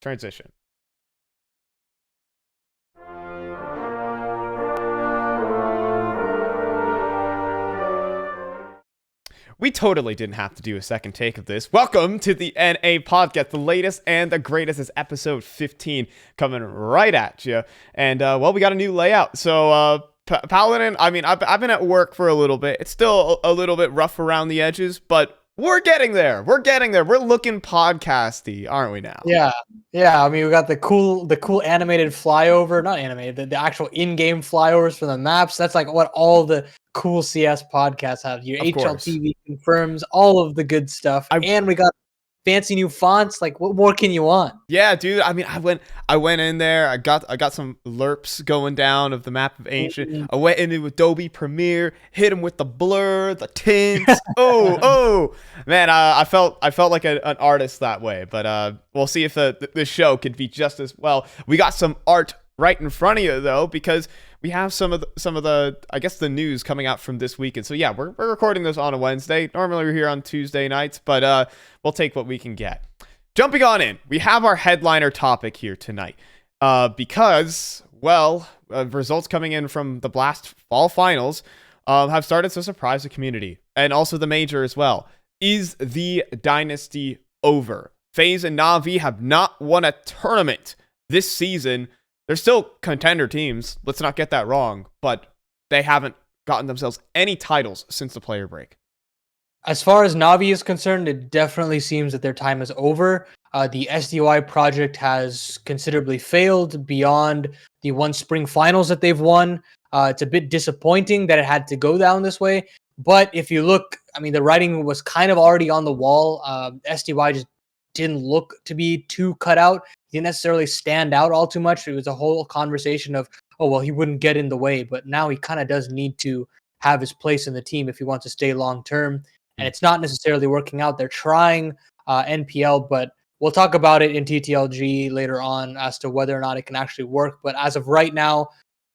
Transition. We totally didn't have to do a second take of this. Welcome to the NA podcast. The latest and the greatest is episode 15 coming right at you. And, well, we got a new layout. So, Paladin, I mean, I've been at work for a little bit. It's still a little bit rough around the edges, but we're getting there. We're getting there. We're looking podcasty, aren't we now? Yeah. I mean, we got the cool animated flyover, not animated, the actual in-game flyovers for the maps. That's like what all the cool CS podcasts have. Your HLTV confirms all of the good stuff, and we got fancy new fonts. Like, what more can you want? Yeah, dude. I mean, I went in there. I got some lerps going down of the map of Ancient. I went into Adobe Premiere, hit him with the blur, the tints. oh, man. I felt like an artist that way. But we'll see if the show could be just as well. We got some art right in front of you though, because we have some of the I guess the news coming out from this weekend. So yeah, we're recording this on a Wednesday. Normally we're here on Tuesday nights, but we'll take what we can get. Jumping on in, we have our headliner topic here tonight, because results coming in from the Blast Fall Finals have started to surprise the community and also the major as well. Is the dynasty over? FaZe and NAVI have not won a tournament this season. They're still contender teams, let's not get that wrong, but they haven't gotten themselves any titles since the player break. As far as NAVI is concerned, it definitely seems that their time is over. The SDY project has considerably failed beyond the one spring finals that they've won. It's a bit disappointing that it had to go down this way, but if you look, I mean, the writing was kind of already on the wall. SDY just didn't look to be too cut out. He didn't necessarily stand out all too much. It was a whole conversation of, oh, well, he wouldn't get in the way, but now he kind of does need to have his place in the team if he wants to stay long term. And it's not necessarily working out. They're trying NPL, but we'll talk about it in TTLG later on as to whether or not it can actually work. But as of right now,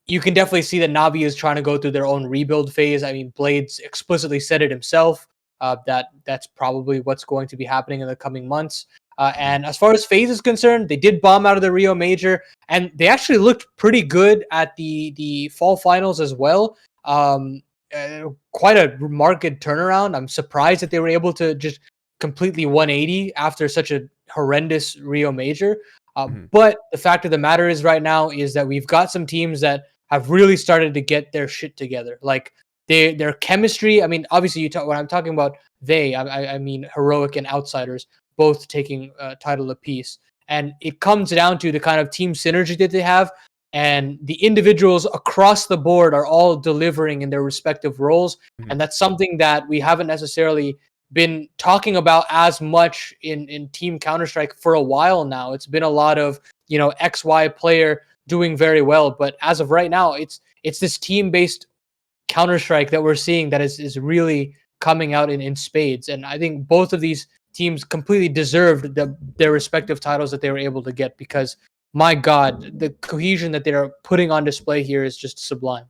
you can definitely see that NAVI is trying to go through their own rebuild phase. I mean, Blades explicitly said it himself. That's probably what's going to be happening in the coming months. And as far as FaZe is concerned, they did bomb out of the Rio Major, and they actually looked pretty good at the fall finals as well. Quite a remarked turnaround. I'm surprised that they were able to just completely 180 after such a horrendous Rio Major. But the fact of the matter is right now is that we've got some teams that have really started to get their shit together. Like their chemistry. I mean, obviously, when I'm talking about I mean Heroic and Outsiders, both taking a title apiece. And it comes down to the kind of team synergy that they have, and the individuals across the board are all delivering in their respective roles. And that's something that we haven't necessarily been talking about as much in Team Counter-Strike for a while now. It's been a lot of, XY player doing very well. But as of right now, it's this team-based Counter-Strike that we're seeing that is really coming out in spades. And I think both of these teams completely deserved their respective titles that they were able to get, because my God, the cohesion that they're putting on display here is just sublime.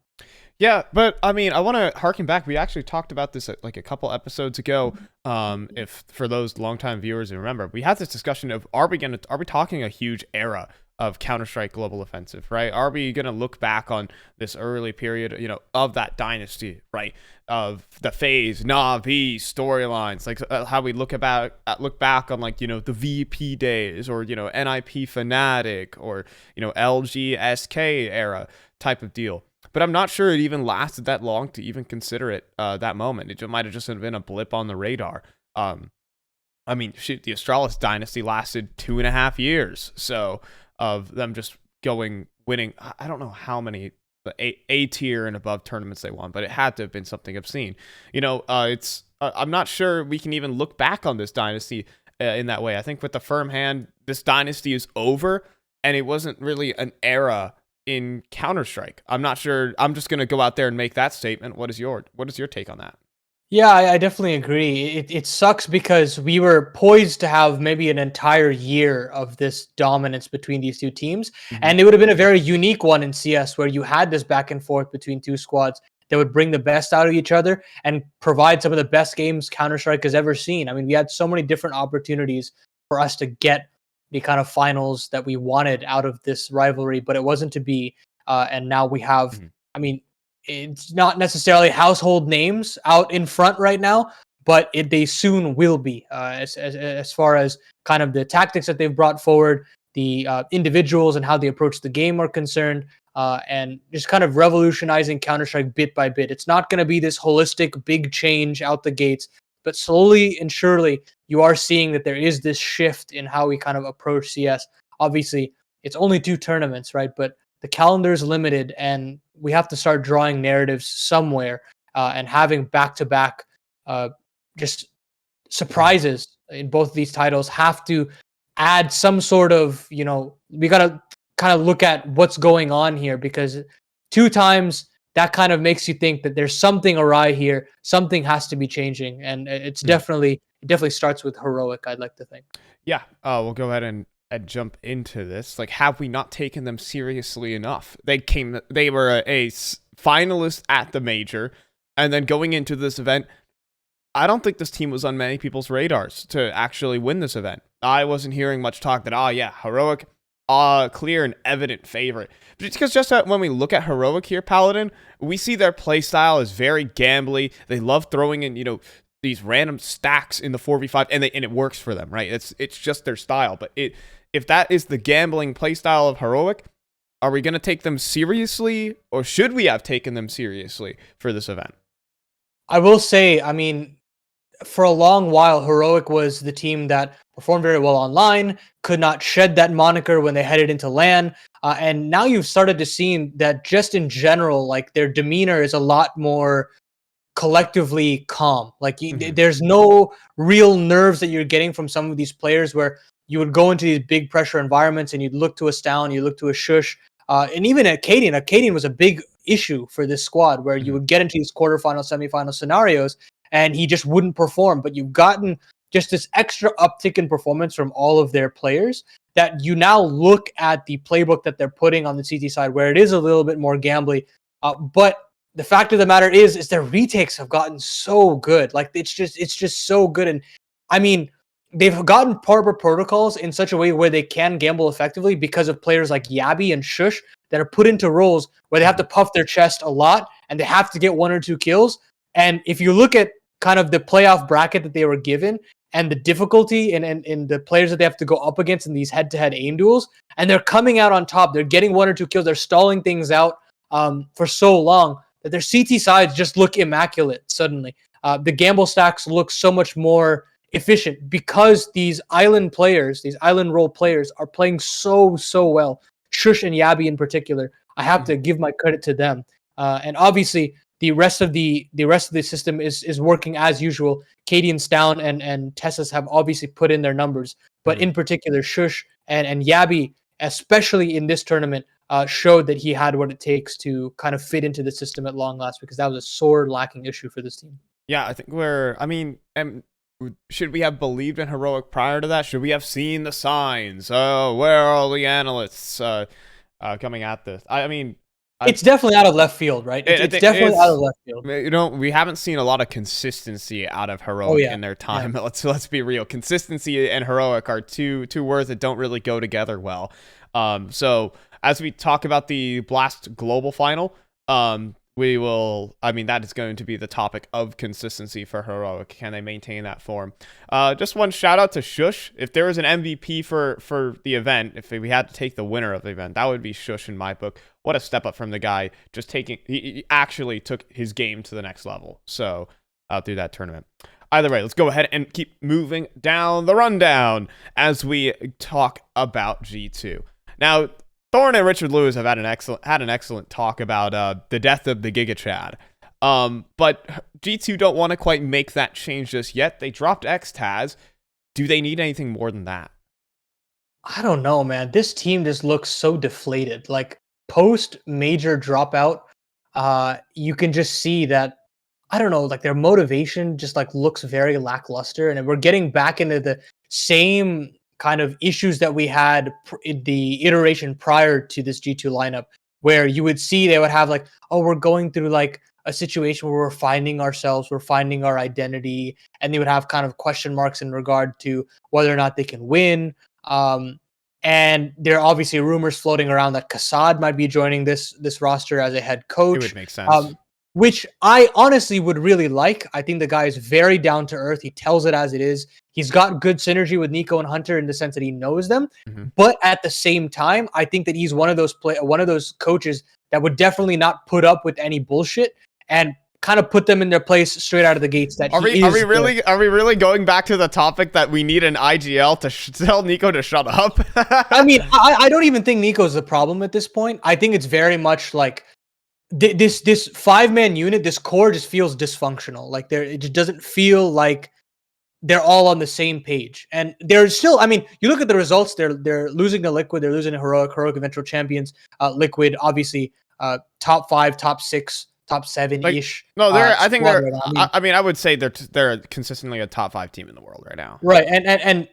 Yeah, but I mean, I want to harken back. We actually talked about this like a couple episodes ago. If for those longtime viewers who remember, we had this discussion of are we talking a huge era of Counter-Strike Global Offensive, right? Are we going to look back on this early period, of that dynasty, right? Of the FaZe, NAVI storylines, like how we look back on like, the VP days, or, NIP Fnatic, or, LG SK era type of deal. But I'm not sure it even lasted that long to even consider it that moment. It might have just been a blip on the radar. I mean, shit, the Astralis dynasty lasted 2.5 years. So of them just winning, I don't know how many A tier and above tournaments they won, but it had to have been something obscene. I'm not sure we can even look back on this dynasty in that way. I think with the firm hand, this dynasty is over, and it wasn't really an era in Counter-Strike. I'm not sure. I'm just going to go out there and make that statement. What is your take on that? Yeah, I definitely agree. It sucks because we were poised to have maybe an entire year of this dominance between these two teams. And it would have been a very unique one in CS, where you had this back and forth between two squads that would bring the best out of each other and provide some of the best games Counter-Strike has ever seen. I mean, we had so many different opportunities for us to get the kind of finals that we wanted out of this rivalry, but it wasn't to be. And now we have, I mean, it's not necessarily household names out in front right now, but they soon will be, as far as kind of the tactics that they've brought forward, the individuals and how they approach the game are concerned, and just kind of revolutionizing Counter-Strike bit by bit. It's not going to be this holistic big change out the gates, but slowly and surely you are seeing that there is this shift in how we kind of approach CS. Obviously, it's only 2 tournaments, right? But the calendar is limited, and we have to start drawing narratives somewhere, and having back-to-back just surprises in both of these titles have to add some sort of, we got to kind of look at what's going on here, because 2 times that kind of makes you think that there's something awry here. Something has to be changing. And it definitely starts with Heroic, I'd like to think. Yeah. We'll go ahead and jump into this. Like, have we not taken them seriously enough? They were a finalist at the major, and then going into this event, I don't think this team was on many people's radars to actually win this event. I wasn't hearing much talk that, Heroic, clear and evident favorite. Because just when we look at Heroic here, Paladin, we see their play style is very gambly. They love throwing in, these random stacks in the 4v5, and it works for them, right? It's just their style. But if that is the gambling play style of Heroic, are we going to take them seriously, or should we have taken them seriously for this event? I will say, I mean, for a long while, Heroic was the team that performed very well online, could not shed that moniker when they headed into LAN. And now you've started to see that just in general, like, their demeanor is a lot more collectively calm. Like, there's no real nerves that you're getting from some of these players, where you would go into these big pressure environments and you'd look to a Stown, you look to a Shush, and even at Cadian was a big issue for this squad, where you would get into these quarterfinal, semifinal scenarios, and he just wouldn't perform. But you've gotten just this extra uptick in performance from all of their players, that you now look at the playbook that they're putting on the CT side, where it is a little bit more gambly. But the fact of the matter is their retakes have gotten so good. Like, it's just so good. And I mean, they've gotten proper protocols in such a way where they can gamble effectively because of players like Yabi and Shush that are put into roles where they have to puff their chest a lot and they have to get 1 or 2 kills. And if you look at kind of the playoff bracket that they were given and the difficulty in the players that they have to go up against in these head-to-head aim duels, and they're coming out on top, they're getting 1 or 2 kills, they're stalling things out for so long that their CT sides just look immaculate suddenly. The gamble stacks look so much more efficient because these island players, these island role players, are playing so well. Shush and Yabi in particular, I have to give my credit to them. And obviously, the rest of the system is working as usual. Katie and Stown and Tessas have obviously put in their numbers, but in particular, Shush and Yabi, especially in this tournament, showed that he had what it takes to kind of fit into the system at long last, because that was a sore lacking issue for this team. Yeah, I think should we have believed in Heroic prior to that? Should we have seen the signs? Oh, where are all the analysts coming at this? It's definitely out of left field, right? It's definitely out of left field. We haven't seen a lot of consistency out of Heroic in their time. Yeah. Let's be real. Consistency and Heroic are two words that don't really go together well. So as we talk about the Blast Global Final, that is going to be the topic of consistency for Heroic. Can they maintain that form? Just one shout out to Shush. If there was an MVP for the event, if we had to take the winner of the event, that would be Shush in my book. What a step up from the guy. He actually took his game to the next level. So through that tournament. Either way, let's go ahead and keep moving down the rundown as we talk about G2. Now, Thorne and Richard Lewis have had an excellent talk about the death of the Giga Chad. But G2 don't want to quite make that change just yet. They dropped X-Taz. Do they need anything more than that? I don't know, man. This team just looks so deflated. Like, post major dropout, you can just see that, I don't know, like, their motivation just like looks very lackluster, and we're getting back into the same kind of issues that we had in the iteration prior to this G2 lineup, where you would see they would have like, oh, we're going through like a situation where we're finding ourselves, we're finding our identity, and they would have kind of question marks in regard to whether or not they can win. And there are obviously rumors floating around that Kassad might be joining this roster as a head coach. It would make sense. Which I honestly would really like. I think the guy is very down to earth. He tells it as it is. He's got good synergy with Nico and Hunter in the sense that he knows them. But at the same time, I think that he's one of those coaches that would definitely not put up with any bullshit and kind of put them in their place straight out of the gates. That are we really going back to the topic that we need an IGL to tell Nico to shut up? I mean, I don't even think Nico's the problem at this point. I think it's very much like this 5-man unit, this core just feels dysfunctional. Like it just doesn't feel like they're all on the same page. And they're still, I mean, you look at the results, they're losing to Liquid, they're losing to Heroic eventual champions. Liquid, obviously, top 5, top 6, top 7-ish. No, I think they're. I mean, I would say they're consistently a top 5 team in the world right now. Right, and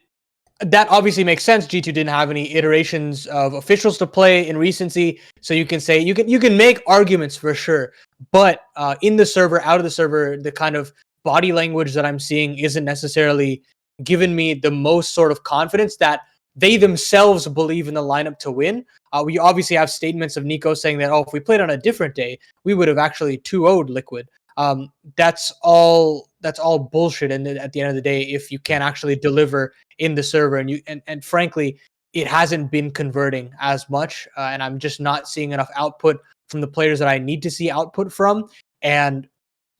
that obviously makes sense. G2 didn't have any iterations of officials to play in recency, so you can say you can make arguments for sure. But in the server, out of the server, the kind of body language that I'm seeing isn't necessarily giving me the most sort of confidence that they themselves believe in the lineup to win. We obviously have statements of Nico saying that, if we played on a different day, we would have actually 2-0'd Liquid. That's all bullshit. And at the end of the day, if you can't actually deliver in the server, and frankly, it hasn't been converting as much, and I'm just not seeing enough output from the players that I need to see output from, and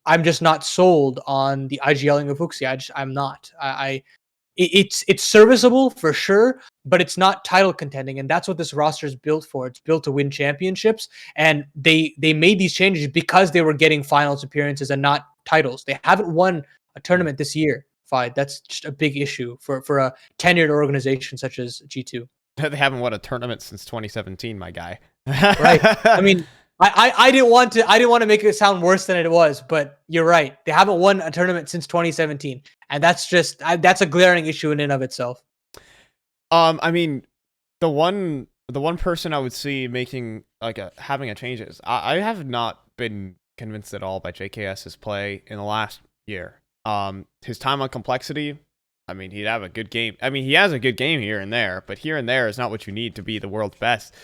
I'm just not sold on the IGLing of Fuxi. I'm not. It's serviceable for sure, but it's not title contending, and that's what this roster is built for. It's built to win championships, and they made these changes because they were getting finals appearances and not titles. They haven't won a tournament this year. Fine, that's just a big issue for a tenured organization such as G2. They haven't won a tournament since 2017, my guy. Right. I mean, I didn't want to make it sound worse than it was, but you're right. They haven't won a tournament since 2017, and that's a glaring issue in and of itself. I mean, the one person I would see making having a change is I have not been convinced at all by JKS's play in the last year. His time on complexity, I mean, he'd have a good game. I mean, he has a good game here and there, but here and there is not what you need to be the world's best.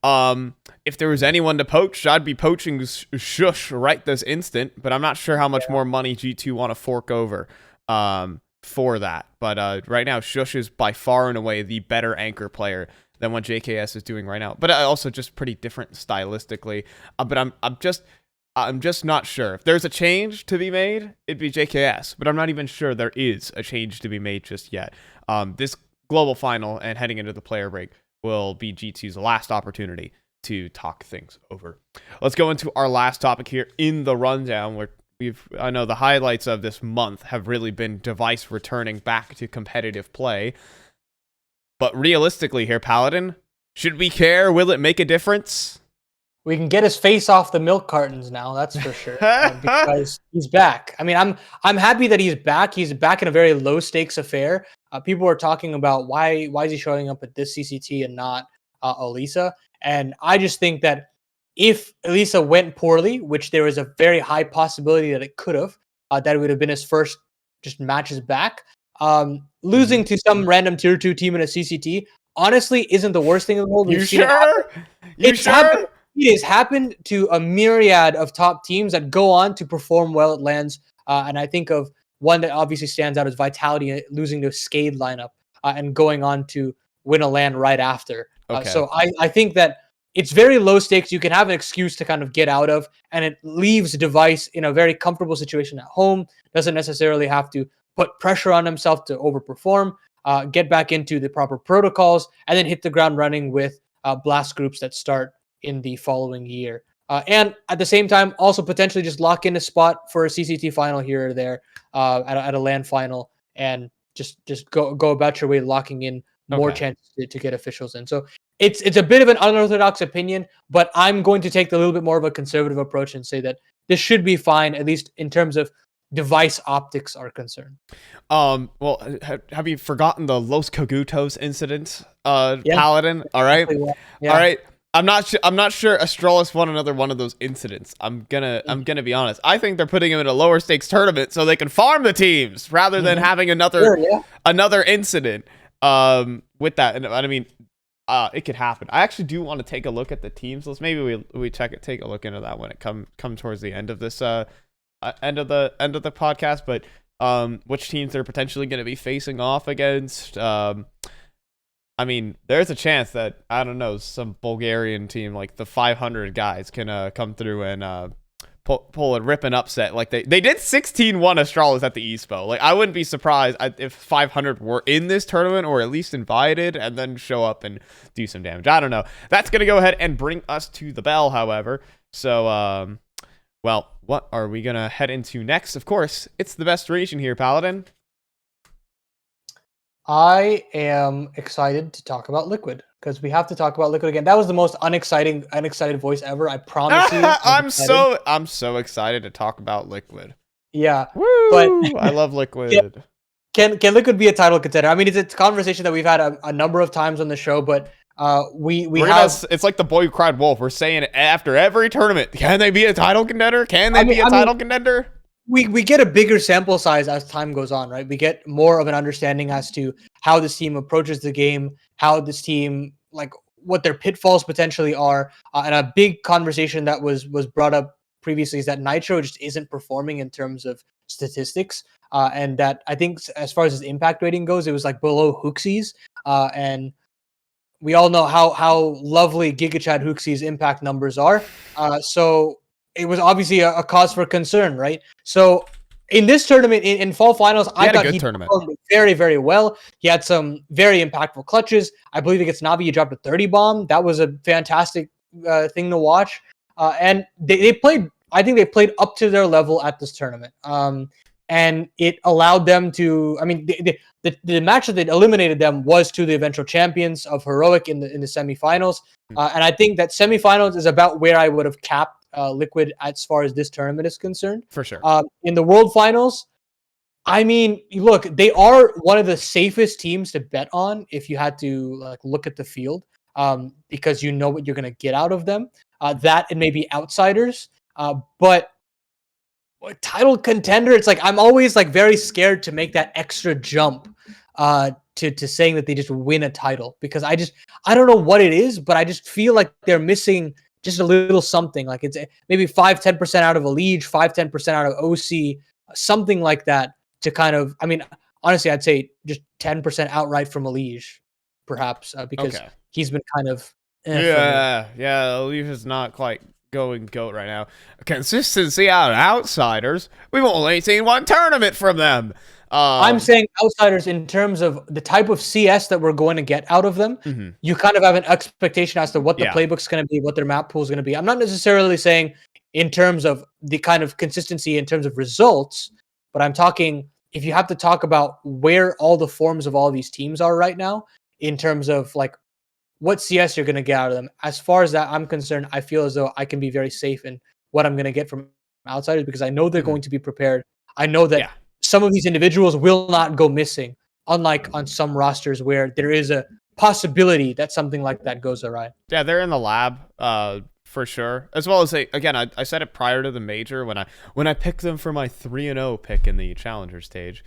If there was anyone to poach, I'd be poaching Shush right this instant, but I'm not sure how much more money G2 want to fork over for that. But right now, Shush is by far and away the better anchor player than what JKS is doing right now. But also just pretty different stylistically. But I'm just not sure. If there's a change to be made, it'd be JKS, but I'm not even sure there is a change to be made just yet. This global final and heading into the player break will be G2's last opportunity to talk things over. Let's go into our last topic here in the rundown, where I know the highlights of this month have really been Device returning back to competitive play. But realistically here, Paladin, should we care? Will it make a difference? We can get his face off the milk cartons now, that's for sure, because he's back. I mean, I'm happy that he's back. He's back in a very low stakes affair. People are talking about why is he showing up at this CCT and not Elisa? And I just think that if Elisa went poorly, which there is a very high possibility that it could have, that it would have been his first just matches back. Losing to some random tier 2 team in a CCT honestly isn't the worst thing in the world. You sure? You sure? It has happened to a myriad of top teams that go on to perform well at LANs. And I think of one that obviously stands out as Vitality losing to a Skade lineup and going on to win a LAN right after. Okay. So I think that it's very low stakes. You can have an excuse to kind of get out of, and it leaves Device in a very comfortable situation at home. Doesn't necessarily have to put pressure on himself to overperform, get back into the proper protocols, and then hit the ground running with blast groups that start in the following year. And at the same time, also potentially just lock in a spot for a CCT final here or there at a LAN final, and just go about your way, locking in more chances to get officials in. So it's a bit of an unorthodox opinion, but I'm going to take a little bit more of a conservative approach and say that this should be fine, at least in terms of Device optics are concerned. Well, have you forgotten the Los Cogutos incident, Paladin? All right. Yeah. All right. I'm not sure Astralis won another one of those incidents. I'm gonna be honest. I think they're putting him in a lower stakes tournament so they can farm the teams rather than having another incident. with that, and I mean, it could happen. I actually do want to take a look at the teams list. Maybe we take a look into that when it come towards the end of this end of the podcast. But which teams they're potentially going to be facing off against. I mean, there's a chance that, I don't know, some Bulgarian team like the 500 guys can come through and pull a rip and upset. Like they did 16-1 Astralis at the Expo. Like, I wouldn't be surprised if 500 were in this tournament or at least invited and then show up and do some damage. I don't know. That's going to go ahead and bring us to the bell, however. So, well, what are we going to head into next? Of course, it's the best region here, Paladin. I am excited to talk about Liquid because we have to talk about Liquid again. That was the most unexcited voice ever. I promise you. I'm so excited to talk about Liquid. Yeah, woo! But I love Liquid. Can Liquid be a title contender? I mean, it's a conversation that we've had a number of times on the show, but it's like the boy who cried wolf. We're saying it after every tournament. Can they be a title contender? Can they be a title contender? We get a bigger sample size as time goes on, right? We get more of an understanding as to how this team approaches the game, how this team, like, what their pitfalls potentially are. And a big conversation that was brought up previously is that Nitro just isn't performing in terms of statistics. And that, I think, as far as his impact rating goes, it was like below Hooksie's. And we all know how lovely GigaChad Hooksie's impact numbers are. So it was obviously a cause for concern, right? So in this tournament, in fall finals, I thought he performed very, very well. He had some very impactful clutches. I believe against NAVI, he dropped a 30 bomb. That was a fantastic thing to watch. And they played, I think they played up to their level at this tournament. And it allowed them to, I mean, the match that eliminated them was to the eventual champions of Heroic in the semifinals. And I think that semifinals is about where I would have capped Liquid as far as this tournament is concerned. For sure. In the World Finals, I mean, look, they are one of the safest teams to bet on if you had to look at the field, because you know what you're going to get out of them. That and maybe outsiders. But title contender, it's like I'm always very scared to make that extra jump to saying that they just win a title, because I don't know what it is, but I just feel like they're missing just a little something. Like it's maybe 5-10% out of a Liege, 5-10% out of OC, something like that to kind of, I mean, honestly, I'd say just 10% outright from a Liege, perhaps, because he's been kind of Liege is not quite going GOAT right now. Consistency out of outsiders. We've only seen one tournament from them. I'm saying outsiders in terms of the type of CS that we're going to get out of them. Mm-hmm. You kind of have an expectation as to what the playbook's going to be, what their map pool is going to be. I'm not necessarily saying in terms of the kind of consistency in terms of results, but I'm talking, if you have to talk about where all the forms of all these teams are right now, in terms of what CS you're going to get out of them. As far as that I'm concerned, I feel as though I can be very safe in what I'm going to get from outsiders, because I know they're going to be prepared. I know that some of these individuals will not go missing, unlike on some rosters where there is a possibility that something like that goes awry. Yeah, they're in the lab for sure. As well as I said it prior to the major when I picked them for my 3-0 pick in the challenger stage.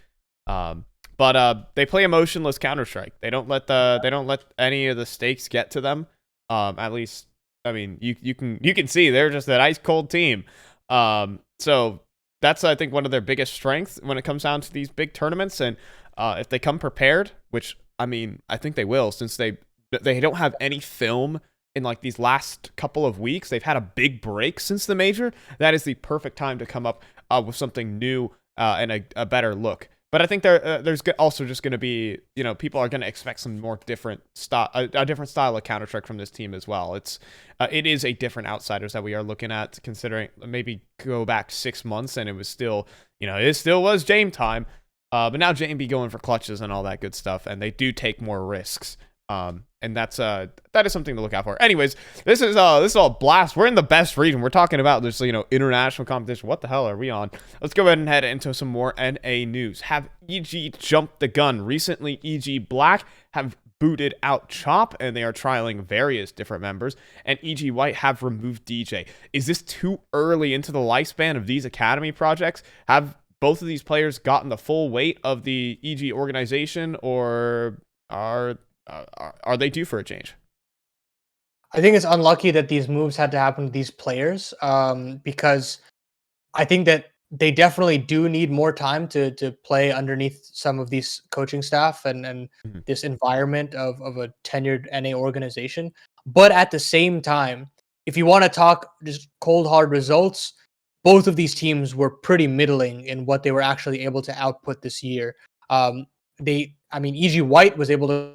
But they play emotionless Counter-Strike. They don't let any of the stakes get to them. At least, I mean, you can see they're just an ice cold team. So that's, I think, one of their biggest strengths when it comes down to these big tournaments. And if they come prepared, which, I mean, I think they will, since they don't have any film in these last couple of weeks. They've had a big break since the major. That is the perfect time to come up with something new and a better look. But I think there's also just going to be, people are going to expect some more different style, a different style of Counter-Strike from this team as well. It is a different outsiders that we are looking at, considering maybe go back 6 months and it was still, it still was Jame time. But now Jame be going for clutches and all that good stuff, and they do take more risks. And that is something to look out for. Anyways, this is all blast. We're in the best region. We're talking about this, international competition. What the hell are we on? Let's go ahead and head into some more NA news. Have EG jumped the gun? Recently, EG Black have booted out Chop, and they are trialing various different members. And EG White have removed DJ. Is this too early into the lifespan of these academy projects? Have both of these players gotten the full weight of the EG organization, or are are they due for a change? I think it's unlucky that these moves had to happen to these players, because I think that they definitely do need more time to play underneath some of these coaching staff and Mhm. this environment of a tenured NA organization. But at the same time, if you want to talk just cold hard results, both of these teams were pretty middling in what they were actually able to output this year. I mean, EG White was able to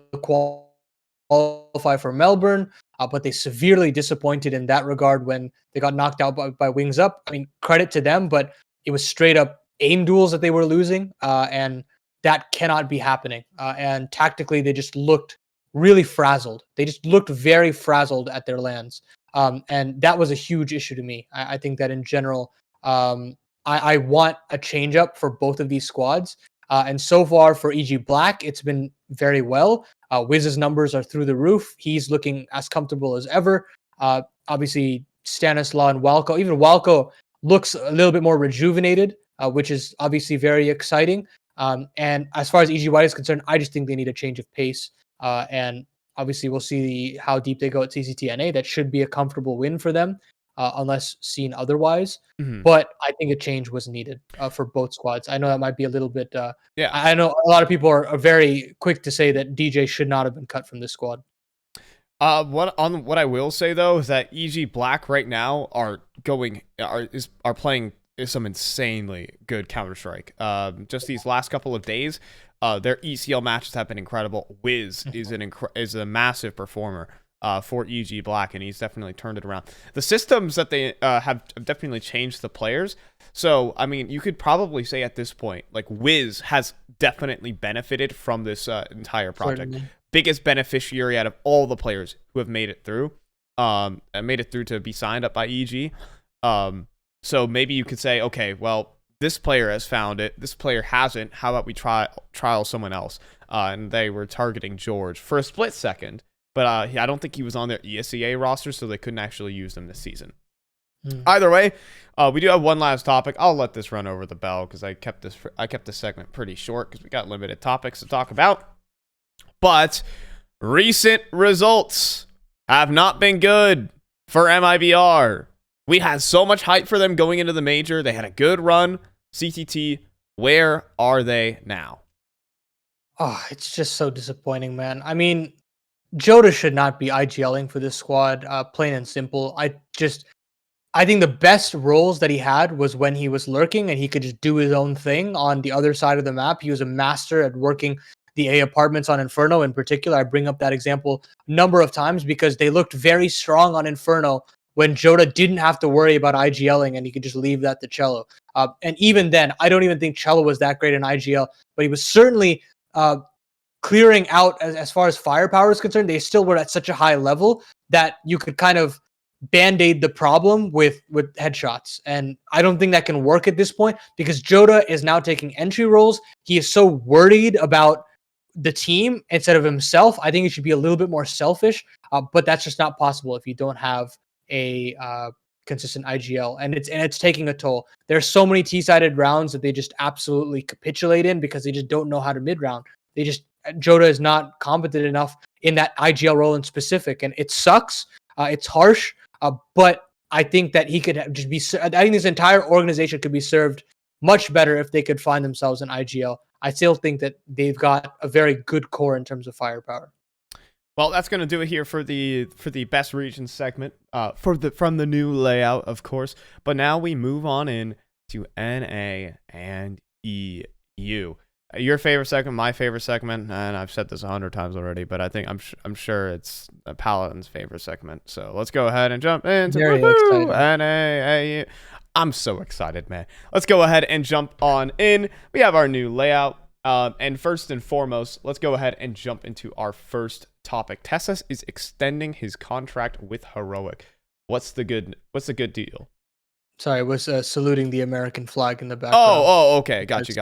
qualify for Melbourne, but they severely disappointed in that regard when they got knocked out by Wings Up. I mean, credit to them, but it was straight up aim duels that they were losing, and that cannot be happening. And tactically, they just looked really frazzled. They just looked very frazzled at their lands, and that was a huge issue to me. I think that in general, I want a change up for both of these squads. And so far for EG Black, it's been very well. Wiz's numbers are through the roof. He's looking as comfortable as ever. Obviously, Stanislaw and Walco, even Walco looks a little bit more rejuvenated, which is obviously very exciting. And as far as EG White is concerned, I just think they need a change of pace. And obviously, we'll see how deep they go at CCTNA. That should be a comfortable win for them, unless seen otherwise. Mhm. But I think a change was needed for both squads. I know that might be a little bit. Yeah. I know a lot of people are very quick to say that DJ should not have been cut from this squad. What I will say though is that EG Black right now are playing some insanely good Counter Strike. Just these last couple of days, their ECL matches have been incredible. Wiz is a massive performer for EG Black, and he's definitely turned it around. The systems that they have definitely changed the players. So I mean, you could probably say at this point, like Wiz has definitely benefited from this entire project. Certainly. Biggest beneficiary out of all the players who have made it through, and made it through to be signed up by EG. So maybe you could say, okay, well, this player has found it, this player hasn't. How about we trial someone else? And they were targeting George for a split second, but I don't think he was on their ESEA roster, so they couldn't actually use him this season. Either way, we do have one last topic. I'll let this run over the bell because I kept this segment pretty short because we got limited topics to talk about. But recent results have not been good for MIBR. We had so much hype for them going into the major. They had a good run. CTT, where are they now? Oh, it's just so disappointing, man. I mean, Joda should not be IGLing for this squad, plain and simple. I think the best roles that he had was when he was lurking and he could just do his own thing on the other side of the map. He was a master at working the A apartments on Inferno in particular. I bring up that example a number of times because they looked very strong on Inferno when Joda didn't have to worry about IGLing and he could just leave that to Cello. And even then, I don't even think Cello was that great in IGL, but he was certainly clearing out as far as firepower is concerned. They still were at such a high level that you could kind of band-aid the problem with headshots. And I don't think that can work at this point because Joda is now taking entry roles. He is so worried about the team instead of himself. I think he should be a little bit more selfish, but that's just not possible if you don't have a consistent IGL, and it's taking a toll. There's so many T-sided rounds that they just absolutely capitulate in because they just don't know how to mid-round. Joda is not competent enough in that IGL role in specific, and it sucks. It's harsh, but I think that he could just be. I think this entire organization could be served much better if they could find themselves in IGL. I still think that they've got a very good core in terms of firepower. Well, that's going to do it here for the best region segment, from the new layout, of course. But now we move on in to NA and EU. Your favorite segment, my favorite segment, and I've said this 100 times already, but I think I'm sure it's Paladin's favorite segment. So let's go ahead and jump into NA. I'm so excited, man. Let's go ahead and jump on in. We have our new layout. And first and foremost, let's go ahead and jump into our first topic. Tessas is extending his contract with Heroic. What's the good deal? Sorry, I was saluting the American flag in the background. Oh, okay. Got you.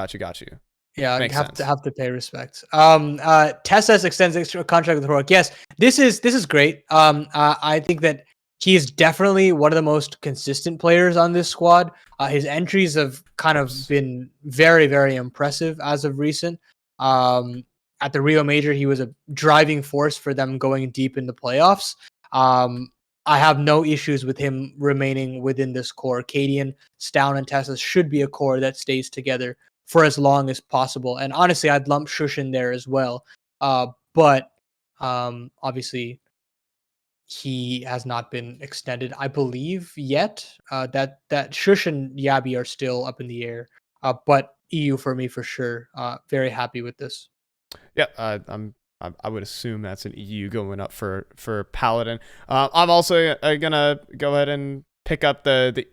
Yeah, I have to pay respect. Tessas extends a contract with Heroic. Yes, this is great. I think that he is definitely one of the most consistent players on this squad. His entries have kind of been very, very impressive as of recent. at the Rio Major, he was a driving force for them going deep in the playoffs. I have no issues with him remaining within this core. Cadian, Stown, and Tessa should be a core that stays together for as long as possible. And honestly, I'd lump Shush in there as well. But obviously, he has not been extended, I believe, yet. That Shush and Yabi are still up in the air. But EU for me for sure. Very happy with this. Yeah, I would assume that's an EU going up for Paladin. I'm also gonna go ahead and pick up the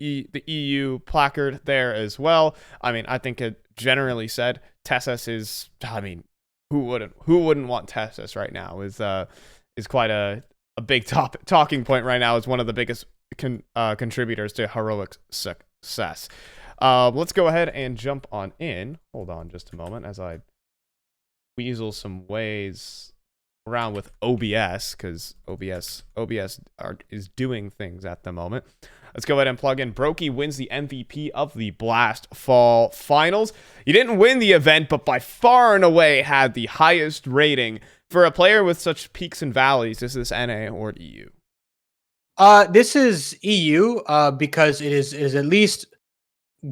EU placard there as well. I mean, I think it generally said Tessus is. I mean, who wouldn't want Tessus right now? Is quite a big talking point right now. Is one of the biggest contributors to heroic success. Let's go ahead and jump on in. Hold on just a moment as I weasel some ways around with OBS, because OBS is doing things at the moment. Let's go ahead and plug in. Brokey wins the MVP of the Blast Fall Finals. He didn't win the event, but by far and away had the highest rating for a player with such peaks and valleys. Is this NA or EU? This is EU because it is at least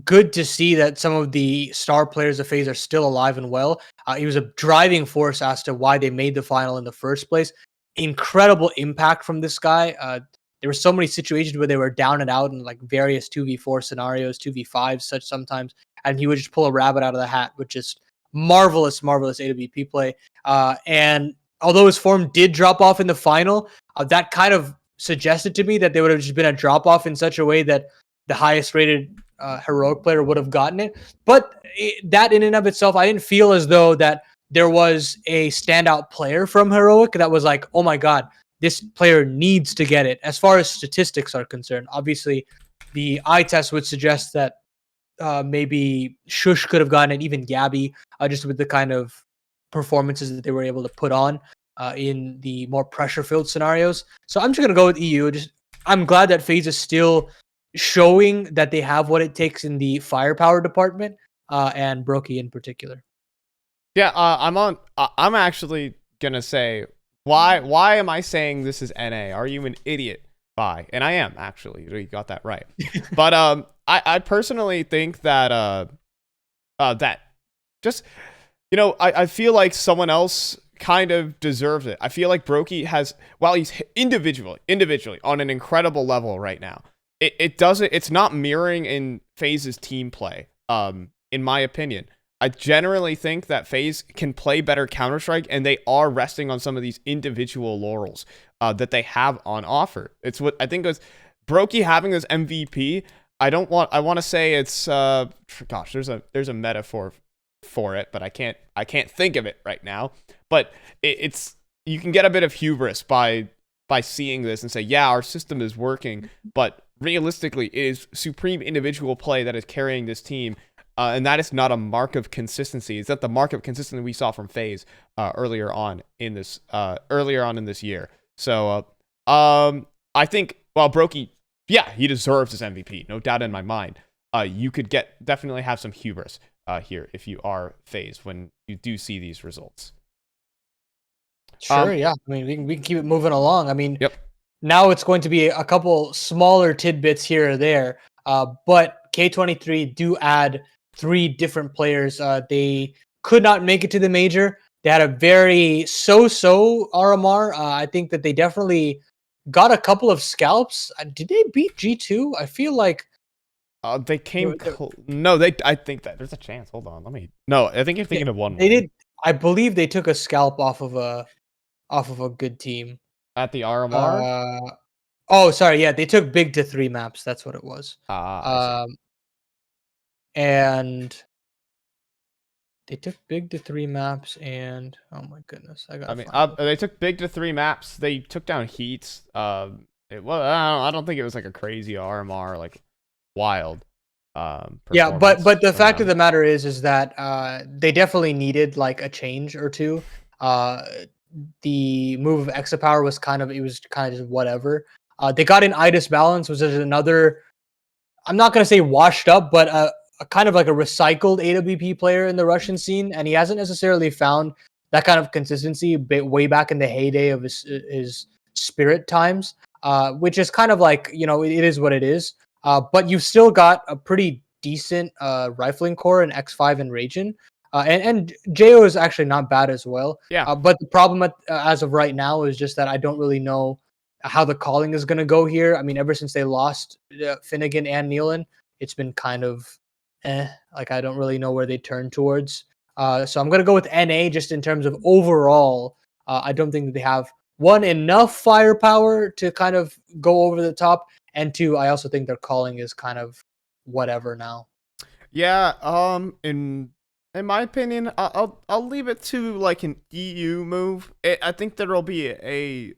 good to see that some of the star players of FaZe are still alive and well. He was a driving force as to why they made the final in the first place. Incredible impact from this guy. There were so many situations where they were down and out in like various 2v4 scenarios, 2v5 such sometimes, and he would just pull a rabbit out of the hat with just marvelous AWP play. And although his form did drop off in the final, that kind of suggested to me that there would have just been a drop off in such a way that the highest rated heroic player would have gotten it. But that in and of itself, I didn't feel as though that there was a standout player from heroic that was like, oh my god, this player needs to get it. As far as statistics are concerned, obviously the eye test would suggest that maybe Shush could have gotten it, even Gabby, just with the kind of performances that they were able to put on in the more pressure-filled scenarios. So I'm just going to go with EU. I'm glad that FaZe is still showing that they have what it takes in the firepower department, and Brokey in particular. Yeah, I'm actually gonna say why am I saying this is NA? Are you an idiot? Bye. And I am actually. You got that right. But I personally think that that just I feel like someone else kind of deserves it. I feel like Brokey has, while he's individually on an incredible level right now, it's not mirroring in FaZe's team play, in my opinion. I generally think that FaZe can play better Counter-Strike, and they are resting on some of these individual laurels that they have on offer. It's what I think was Brokey having this MVP. I want to say it's gosh, there's a metaphor for it, but I can't think of it right now. But it's you can get a bit of hubris by seeing this and say, yeah, our system is working, but realistically, it is supreme individual play that is carrying this team, and that is not a mark of consistency. It's not the mark of consistency we saw from FaZe earlier on in this year. So I think, well, Brokey, yeah, he deserves his MVP, no doubt in my mind. You could definitely have some hubris here if you are FaZe when you do see these results. Sure, yeah. I mean, we can keep it moving along. I mean, yep. Now it's going to be a couple smaller tidbits here or there, but K23 do add 3 different players. They could not make it to the major. They had a very so-so RMR. I think that they definitely got a couple of scalps. Did they beat G2? I feel like they came. No, I think that there's a chance. Hold on, No, I think you're thinking of one. They did. I believe they took a scalp off of a good team. At the RMR? Oh, sorry. Yeah, they took big to 3 maps. That's what it was. And they took big to 3 maps, and oh my goodness, they took big to 3 maps. They took down Heats. I don't think it was like a crazy RMR, like wild. Yeah, but the fact of the matter is that they definitely needed like a change or two. The move of Exapower was kind of just whatever. They got in Idis Balance, which is another, I'm not going to say washed up, but a kind of like a recycled AWP player in the Russian scene, and he hasn't necessarily found that kind of consistency way back in the heyday of his Spirit times, which is kind of like, it is what it is. But you've still got a pretty decent rifling core in X5 and Raging. And Jo is actually not bad as well. Yeah. But the problem as of right now is just that I don't really know how the calling is going to go here. I mean, ever since they lost Finnegan and Nealon, it's been kind of like I don't really know where they turn towards. So I'm going to go with NA just in terms of overall. I don't think that they have, one, enough firepower to kind of go over the top, and two, I also think their calling is kind of whatever now. Yeah, in my opinion, I'll leave it to like an EU move. I think there'll be a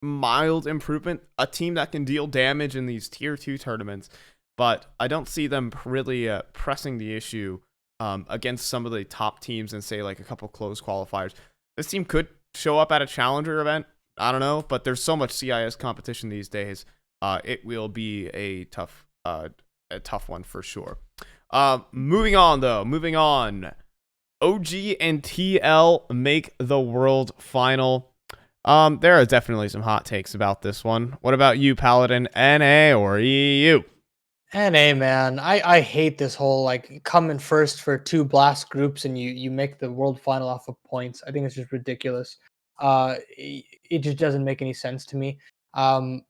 mild improvement, a team that can deal damage in these tier 2 tournaments, but I don't see them really pressing the issue against some of the top teams and say like a couple close qualifiers. This team could show up at a challenger event, I don't know, but there's so much CIS competition these days. It will be a tough one for sure. Moving on. OG and TL make the world final. There are definitely some hot takes about this one. What about you, Paladin? NA or EU? NA, man. I hate this whole like coming first for 2 blast groups and you make the world final off of points. I think it's just ridiculous. It just doesn't make any sense to me. And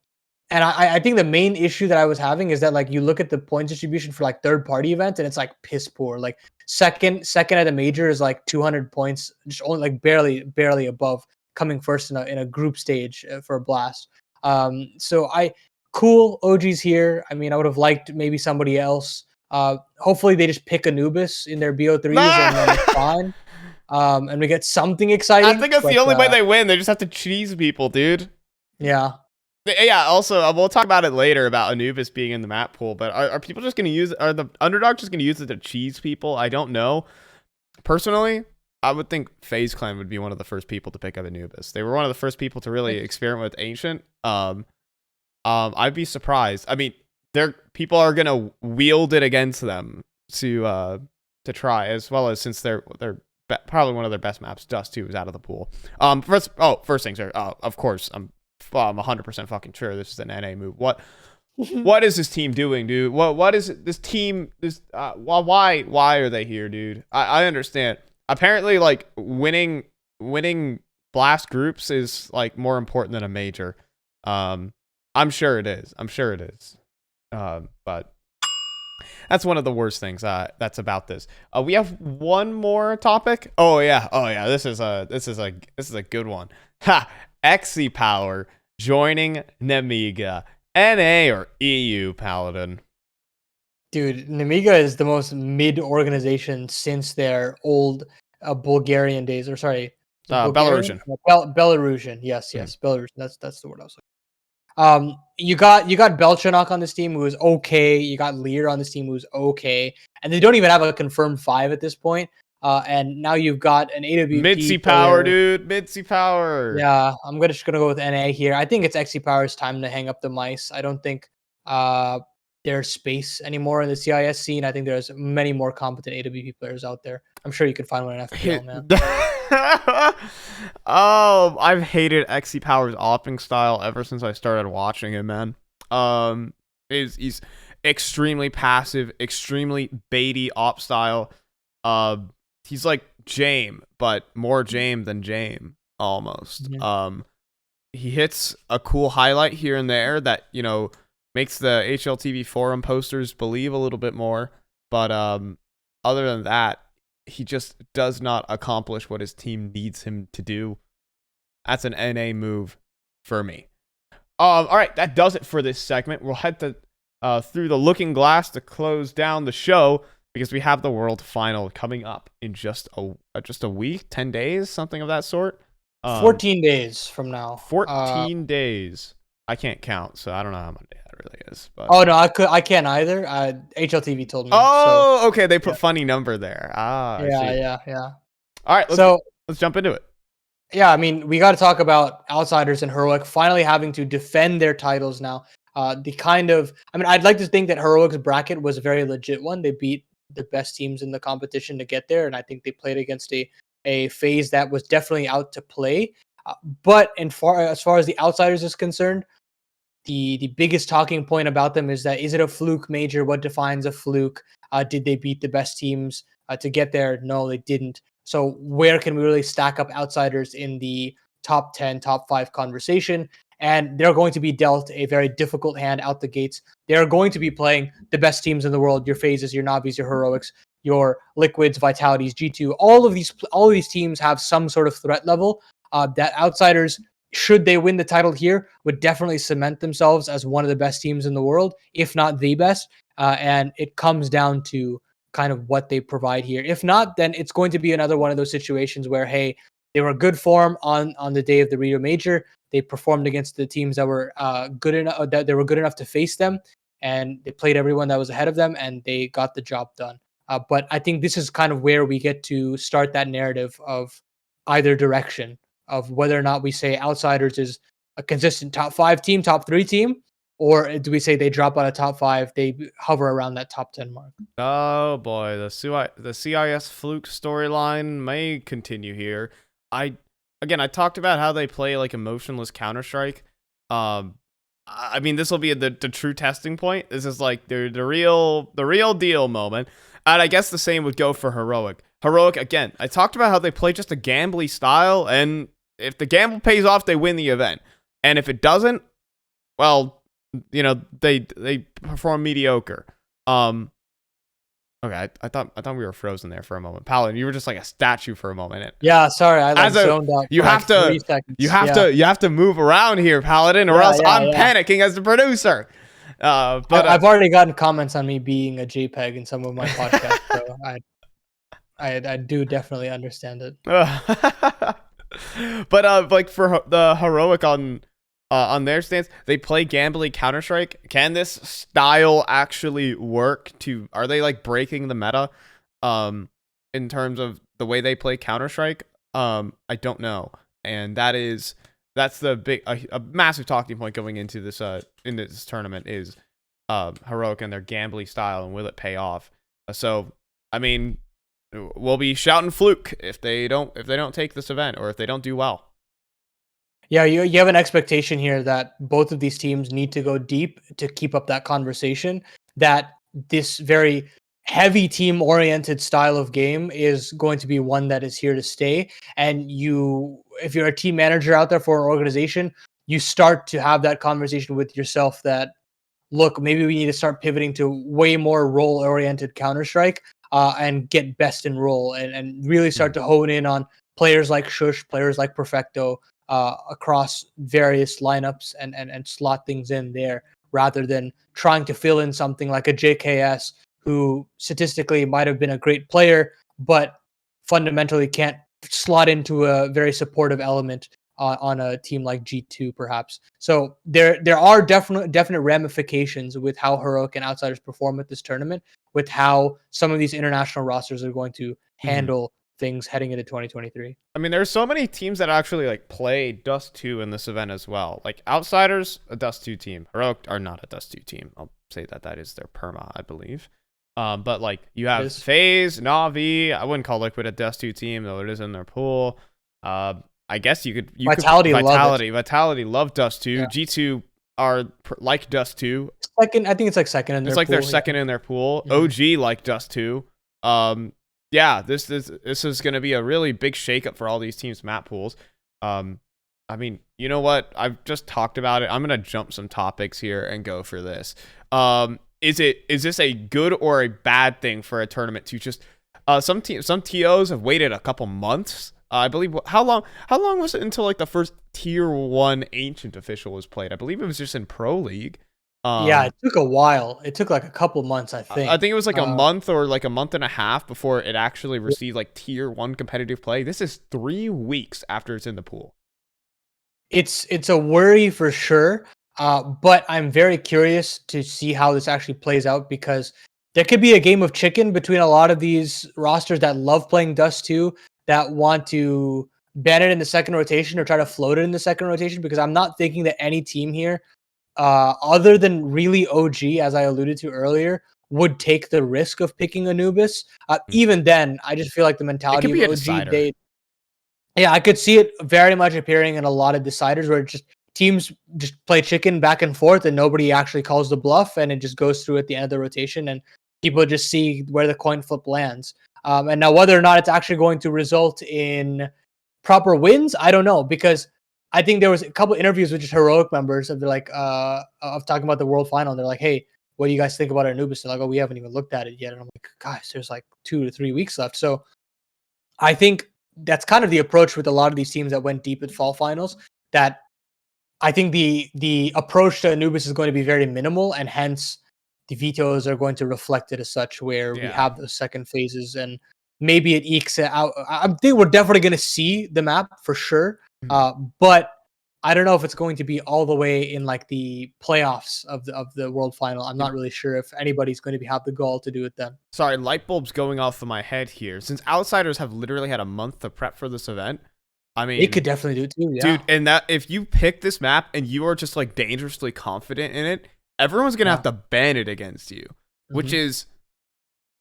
I think the main issue that I was having is that like you look at the point distribution for like third party events and it's like piss poor. Like second at a major is like 200 points, just only like barely above coming first in a group stage for a blast. So cool, OG's here. I mean, I would have liked maybe somebody else. Hopefully they just pick Anubis in their BO3s and then it's fine. And we get something exciting. I think that's the only way they win. They just have to cheese people, dude. Yeah. Yeah, also, we'll talk about it later about Anubis being in the map pool, but are people just going to are the underdog just going to use it to cheese people? I don't know. Personally, I would think FaZe Clan would be one of the first people to pick up Anubis. They were one of the first people to really experiment with Ancient. I'd be surprised. I mean, people are going to wield it against them to try, as well as since they're probably one of their best maps, Dust 2 is out of the pool. First things are, of course, I'm 100% fucking sure this is an NA move. What is this team doing, dude? What is it, this team? Why are they here, dude? I understand. Apparently, like winning blast groups is like more important than a major. I'm sure it is. But that's one of the worst things that's about this. We have one more topic. Oh yeah. This is a good one. Ha! cceptable joining Nemiga. NA or EU, Paladin? Dude, Nemiga is the most mid organization since their old Bulgarian days, or sorry, Belarusian. Belarusian. Yes, Belarusian. That's the word I was looking. You got Belchanok on this team who is okay. You got Lear on this team who's okay, and they don't even have a confirmed 5 at this point. And now you've got an AWP Mitzi Power, dude. Mitzi Power. Yeah, I'm just gonna go with NA here. I think it's cceptable's time to hang up the mice. I don't think there's space anymore in the CIS scene. I think there's many more competent AWP players out there. I'm sure you could find one in FPL, man. Oh, I've hated cceptable's opping style ever since I started watching him, man. He's extremely passive, extremely baity op style. He's like Jame, but more Jame than Jame, almost. Mm-hmm. He hits a cool highlight here and there that, makes the HLTV forum posters believe a little bit more. But other than that, he just does not accomplish what his team needs him to do. That's an NA move for me. All right, that does it for this segment. We'll head through the looking glass to close down the show, because we have the world final coming up in just a week, 10 days, something of that sort. 14 days from now. 14 days. I can't count, so I don't know how many that really is. But oh no, I can't either. HLTV told me. Oh, so, okay, they put funny number there. Yeah. All right, let's jump into it. Yeah, I mean, we got to talk about Outsiders and Heroic finally having to defend their titles now. I'd like to think that Heroic's bracket was a very legit one. They beat the best teams in the competition to get there, and I think they played against a a FaZe that was definitely out to play. But as far as the outsiders is concerned, the biggest talking point about them is that, is it a fluke major? What defines a fluke? Did they beat the best teams to get there? No, they didn't. So where can we really stack up outsiders in the top 10, top 5 conversation? And they're going to be dealt a very difficult hand out the gates. They're going to be playing the best teams in the world, your FaZes, your NAVIs, your Heroics, your Liquids, Vitalities, G2. All of these teams have some sort of threat level that outsiders, should they win the title here, would definitely cement themselves as one of the best teams in the world, if not the best. And it comes down to kind of what they provide here. If not, then it's going to be another one of those situations where, hey, they were good form on the day of the Rio Major. They performed against the teams that were good enough, that they were good enough to face them, and they played everyone that was ahead of them, and they got the job done. But I think this is kind of where we get to start that narrative of either direction, of whether or not we say outsiders is a consistent top 5 team, top 3 team, or do we say they drop out of top 5, they hover around that top 10 mark? Oh boy, the CIS fluke storyline may continue here. I talked about how they play like emotionless Counter-Strike. I mean, this will be the true testing point. This is like the real deal moment. And I guess the same would go for Heroic. Heroic, again, I talked about how they play just a gambly style, and if the gamble pays off, they win the event. And if it doesn't, well, you know, they perform mediocre. Okay, I thought we were frozen there for a moment. Paladin, you were just like a statue for a moment. Yeah, sorry, I like zoned out. You have to 3 seconds. you have to move around here, Paladin, or else I'm panicking as the producer. But I've already gotten comments on me being a JPEG in some of my podcasts, so I do definitely understand it. But like for the Heroic on their stance, they play gambly Counter-Strike. Can this style actually work? Are they like breaking the meta in terms of the way they play Counter-Strike? I don't know. And that's the big a massive talking point going into this tournament is Heroic and their gambly style, and will it pay off? So I mean, we'll be shouting fluke if they don't take this event, or if they don't do well. Yeah, you have an expectation here that both of these teams need to go deep to keep up that conversation, that this very heavy team-oriented style of game is going to be one that is here to stay. And if you're a team manager out there for an organization, you start to have that conversation with yourself that, look, maybe we need to start pivoting to way more role-oriented Counter-Strike and get best in role, and really start to hone in on players like Shush, players like Perfecto, across various lineups and slot things in there, rather than trying to fill in something like a JKS, who statistically might have been a great player, but fundamentally can't slot into a very supportive element on a team like G2, perhaps. So there are definite ramifications with how Heroic and outsiders perform at this tournament, with how some of these international rosters are going to handle things heading into 2023. I mean, there's so many teams that actually like play Dust 2 in this event as well. Like outsiders, a Dust 2 team. Heroic are not a Dust 2 team. I'll say that is their perma, I believe. But like you have FaZe, NAVI. I wouldn't call Liquid a Dust 2 team, though it is in their pool. I guess Vitality love Dust 2. Yeah. G2 are like Dust 2. Second, I think it's like second in their pool. It's like they're second in their pool. OG like Dust 2. Yeah, this is going to be a really big shakeup for all these teams' map pools. I mean, you know what? I've just talked about it. I'm going to jump some topics here and go for this. Is this a good or a bad thing for a tournament to just some TOs have waited a couple months? I believe how long was it until like the first tier 1 ancient official was played? I believe it was just in Pro League. Yeah, it took a while. It took like a couple months, I think. I think it was like a month or like a month and a half before it actually received like tier 1 competitive play. This is 3 weeks after it's in the pool. It's a worry for sure. But I'm very curious to see how this actually plays out, because there could be a game of chicken between a lot of these rosters that love playing Dust 2, that want to ban it in the second rotation or try to float it in the second rotation, because I'm not thinking that any team here, other than really OG, as I alluded to earlier, would take the risk of picking Anubis. Even then, I just feel like the mentality of OG, Yeah, I could see it very much appearing in a lot of deciders where just teams just play chicken back and forth and nobody actually calls the bluff and it just goes through at the end of the rotation and people just see where the coin flip lands. And now whether or not it's actually going to result in proper wins, I don't know, because I think there was a couple interviews with just heroic members of like of talking about the world final. They're like, "Hey, what do you guys think about Anubis?" They're like, "Oh, we haven't even looked at it yet." And I'm like, "Guys, there's like 2 to 3 weeks left." So I think that's kind of the approach with a lot of these teams that went deep at fall finals. That I think the approach to Anubis is going to be very minimal, and hence the vetoes are going to reflect it as such, where we Yeah. have those second phases, and maybe it ekes it out. I think we're definitely going to see the map for sure, but I don't know if it's going to be all the way in like the playoffs of the world final. I'm not really sure if anybody's going to have the goal to do it then. Sorry, light bulbs going off of my head here. Since outsiders have literally had a month to prep for this event, I mean, They could definitely do it too, yeah. dude, and that if you pick this map and you are just like dangerously confident in it, everyone's gonna have to ban it against you, which is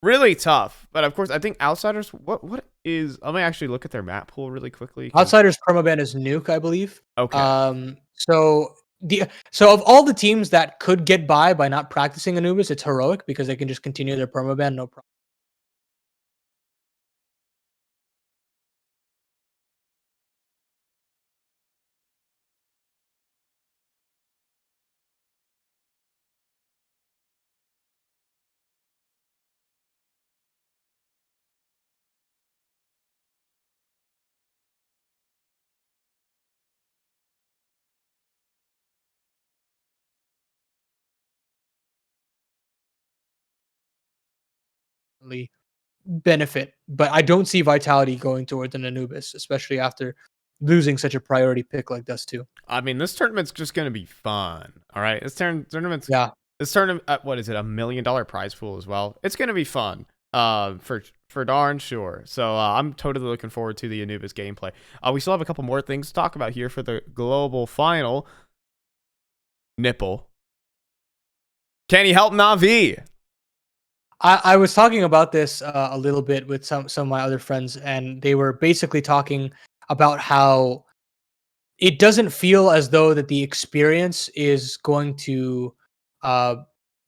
really tough. But of course, I think outsiders. What is? Let me actually look at their map pool really quickly. Outsiders permaban is nuke, I believe. Okay. So of all the teams that could get by not practicing Anubis, it's heroic because they can just continue their permaban no problem. Benefit, but I don't see Vitality going towards an Anubis, especially after losing such a priority pick like Dust 2. I mean, this tournament's just gonna be fun. All right, tournament's Yeah. this tournament. What is it? $1 million prize pool as well. It's gonna be fun. For darn sure. So I'm totally looking forward to the Anubis gameplay. We still have a couple more things to talk about here for the global final. Nipple. Can you help Navi? I was talking about this a little bit with some of my other friends, and they were basically talking about how it doesn't feel as though that the experience is going to uh,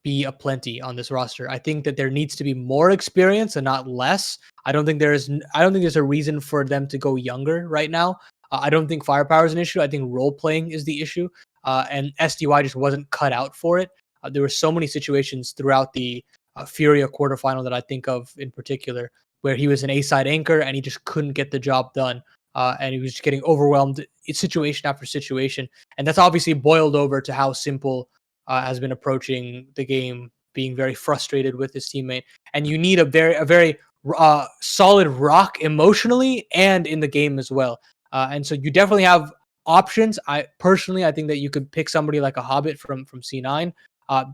be a plenty on this roster. I think that there needs to be more experience and not less. I don't think there's a reason for them to go younger right now. I don't think firepower is an issue. I think role playing is the issue, and SDY just wasn't cut out for it. There were so many situations throughout the Furia quarterfinal that I think of in particular where he was an A-side anchor and he just couldn't get the job done. And he was just getting overwhelmed situation after situation. And that's obviously boiled over to how Simple has been approaching the game, being very frustrated with his teammate. And you need a very solid rock emotionally and in the game as well. And so you definitely have options. I think that you could pick somebody like a Hobbit from C9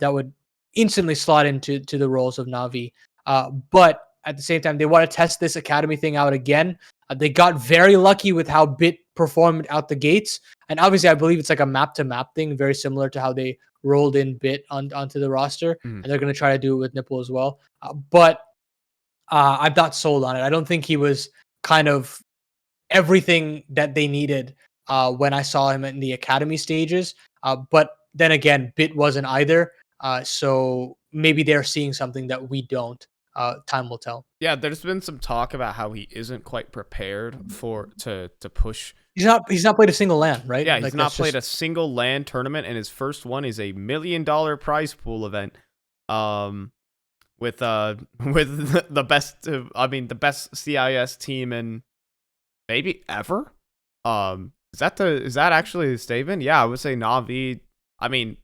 that would instantly slot into the roles of Navi. But at the same time, they want to test this academy thing out again. They got very lucky with how Bit performed out the gates. And obviously, I believe it's like a map-to-map thing, very similar to how they rolled in Bit onto the roster. And they're going to try to do it with Nipple as well. But I'm not sold on it. I don't think he was kind of everything that they needed when I saw him in the academy stages. But then again, Bit wasn't either. So maybe they're seeing something that we don't. Time will tell. Yeah, there's been some talk about how he isn't quite prepared to push. He's not played a single LAN, right? Yeah, he's not played a single LAN tournament, and his first one is a $1 million prize pool event. With the best, the best CIS team in maybe ever. Is that actually the statement? Yeah, I would say Navi. I mean,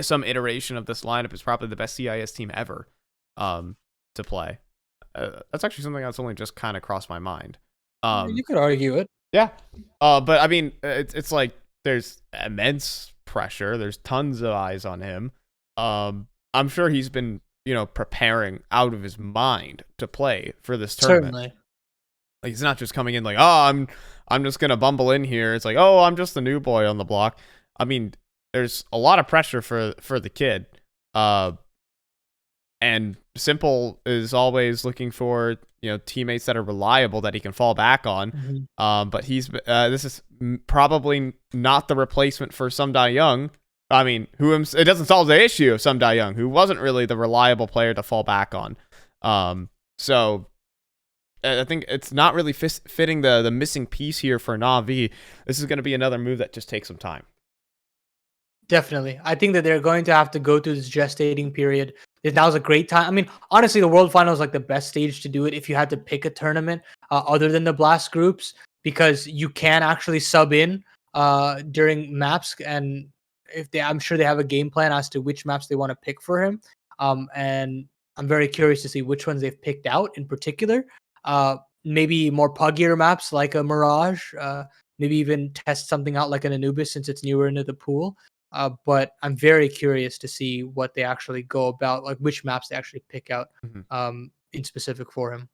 some iteration of this lineup is probably the best CIS team ever. To play. That's actually something that's only just kind of crossed my mind. You could argue it. Yeah. But I mean, it's like there's immense pressure. There's tons of eyes on him. I'm sure he's been, preparing out of his mind to play for this tournament. Certainly. Like he's not just coming in like, oh, I'm just gonna bumble in here. It's like, oh, I'm just the new boy on the block. I mean, there's a lot of pressure for the kid. And Simple is always looking for teammates that are reliable that he can fall back on. But this is probably not the replacement for Sum Da Young. I mean, it doesn't solve the issue of Sum Da Young, who wasn't really the reliable player to fall back on. So I think it's not really fitting the missing piece here for Na'Vi. This is going to be another move that just takes some time. Definitely. I think that they're going to have to go through this gestating period. Now's a great time. I mean, honestly, the World Final is like the best stage to do it if you had to pick a tournament other than the Blast groups, because you can actually sub in during maps, and I'm sure they have a game plan as to which maps they want to pick for him. And I'm very curious to see which ones they've picked out in particular. Maybe more puggier maps like a Mirage. Maybe even test something out like an Anubis since it's newer into the pool. But I'm very curious to see what they actually go about, like which maps they actually pick out in specific for him.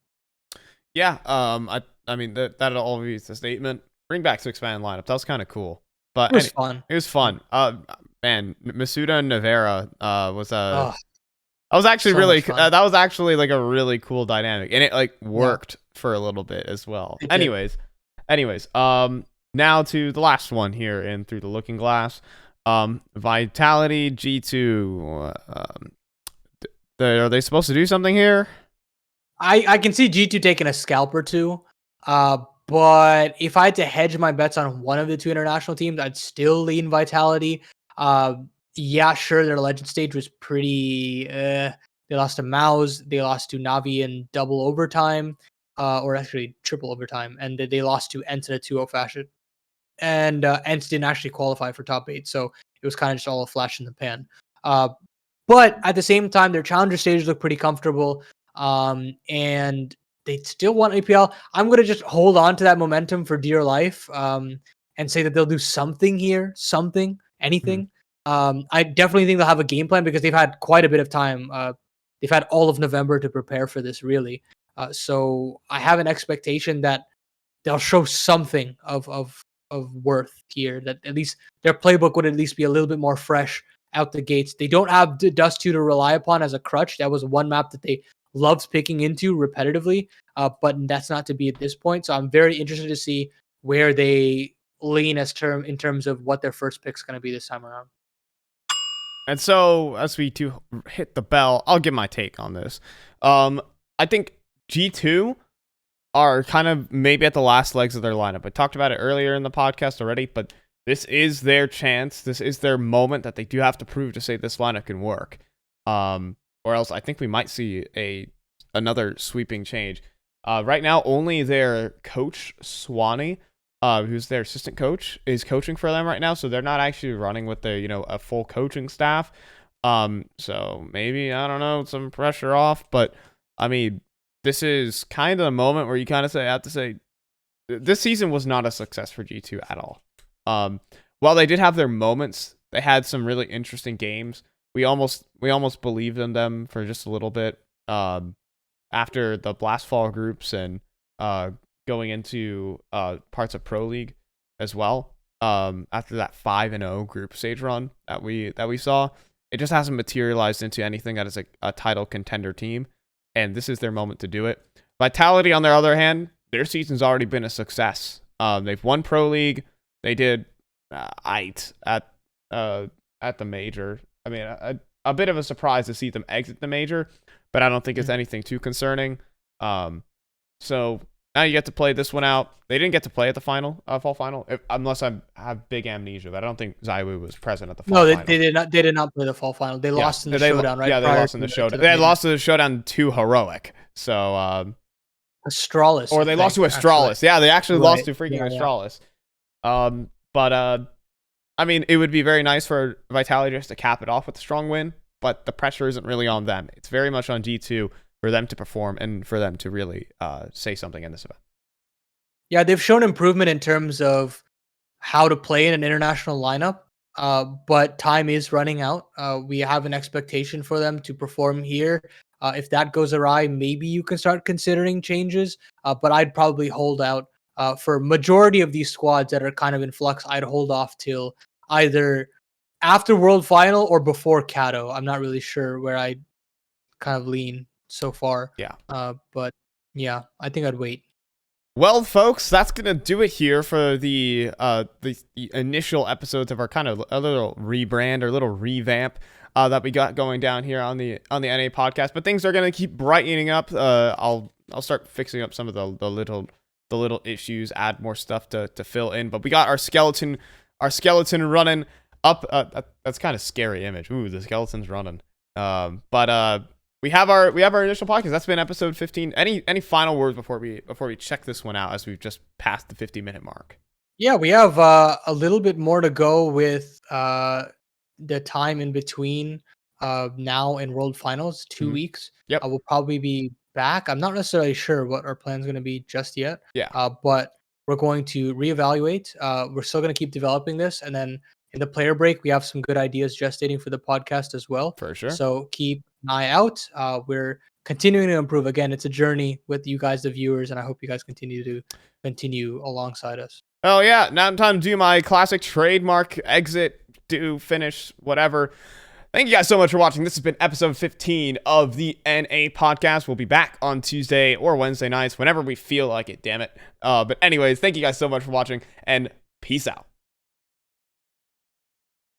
Yeah, I mean that'll always be the statement. Bring back 6-man lineup. That was kind of cool. But it was fun. It was fun. Man, Masuda and Navera was that was actually that was actually like a really cool dynamic, and it like worked for a little bit as well. Anyways, now to the last one here in Through the Looking Glass. Vitality G2. Are they supposed to do something here? I can see G2 taking a scalp or two. But if I had to hedge my bets on one of the two international teams, I'd still lean Vitality. Yeah, sure, their legend stage was pretty. They lost to Mouse. They lost to Navi in double overtime, or actually triple overtime, and they lost to Ent in a 2-0 fashion. And Ent didn't actually qualify for top 8, so it was kind of just all a flash in the pan. But at the same time, their challenger stages look pretty comfortable, and they still want APL. I'm going to just hold on to that momentum for dear life, and say that they'll do something here, anything. I definitely think they'll have a game plan because they've had quite a bit of time. They've had all of November to prepare for this, really. So I have an expectation that they'll show something of worth here, that at least their playbook would at least be a little bit more fresh out the gates. They don't have Dust 2 to rely upon as a crutch. That was one map that they loved picking into repetitively, but that's not to be at this point. So I'm very interested to see where they lean in terms of what their first pick's going to be this time around. And so as we do hit the bell, I'll give my take on this. I think G2 are kind of maybe at the last legs of their lineup. I talked about it earlier in the podcast already, but this is their chance. This is their moment that they do have to prove to say this lineup can work. Or else I think we might see another sweeping change. Right now, only their coach, Swanee, who's their assistant coach, is coaching for them right now. So they're not actually running with a full coaching staff. So maybe, I don't know, some pressure off. But, I mean, this is kind of the moment where you kind of have to say, this season was not a success for G2 at all. While they did have their moments, they had some really interesting games. We almost believed in them for just a little bit after the Blastfall groups and going into parts of Pro League as well. After that 5-0 group stage run that we saw, it just hasn't materialized into anything that is a title contender team. And this is their moment to do it. Vitality, on the other hand, their season's already been a success. They've won Pro League. They did at the major. I mean, a bit of a surprise to see them exit the major, but I don't think it's anything too concerning. So now you get to play this one out. They didn't get to play at the final, fall final, unless I have big amnesia, but I don't think Zywoo was present at the fall final. They did not. They did not play the fall final. They lost in the showdown, right? Yeah, they lost in the showdown. They had lost to the showdown to Heroic. So Astralis, or they lost to Astralis. Actually. Yeah, they actually lost to freaking Astralis. But I mean, it would be very nice for Vitality just to cap it off with a strong win, but the pressure isn't really on them. It's very much on G2 for them to perform and for them to really say something in this event. Yeah, they've shown improvement in terms of how to play in an international lineup, but time is running out. We have an expectation for them to perform here. If that goes awry, maybe you can start considering changes, but I'd probably hold out. For majority of these squads that are kind of in flux, I'd hold off till either after World Final or before Kato. I'm not really sure where I kind of lean so far. Yeah. But Yeah, I think I'd wait. Well, folks, that's gonna do it here for the initial episodes of our kind of a little rebrand or little revamp that we got going down here on the NA podcast. But things are gonna keep brightening up. I'll start fixing up some of the little issues, add more stuff to fill in. But we got our skeleton running up. That's kind of scary image. Ooh, the skeleton's running. But we have our initial podcast. That's been episode 15. Any final words before we check this one out, as we've just passed the 50-minute mark? Yeah, we have a little bit more to go with the time in between now and World Finals, 2 weeks. Yep. I will probably be back. I'm not necessarily sure what our plan's going to be just yet. Yeah. But we're going to reevaluate. We're still going to keep developing this, and then in the player break, we have some good ideas gestating for the podcast as well. For sure. So keep an eye out. We're continuing to improve. Again, it's a journey with you guys, the viewers, and I hope you guys continue alongside us. Oh yeah, now time to do my classic trademark exit, do, finish, whatever. Thank you guys so much for watching. This has been episode 15 of the NA podcast. We'll be back on Tuesday or Wednesday nights, whenever we feel like it, damn it. But anyways, thank you guys so much for watching, and peace out.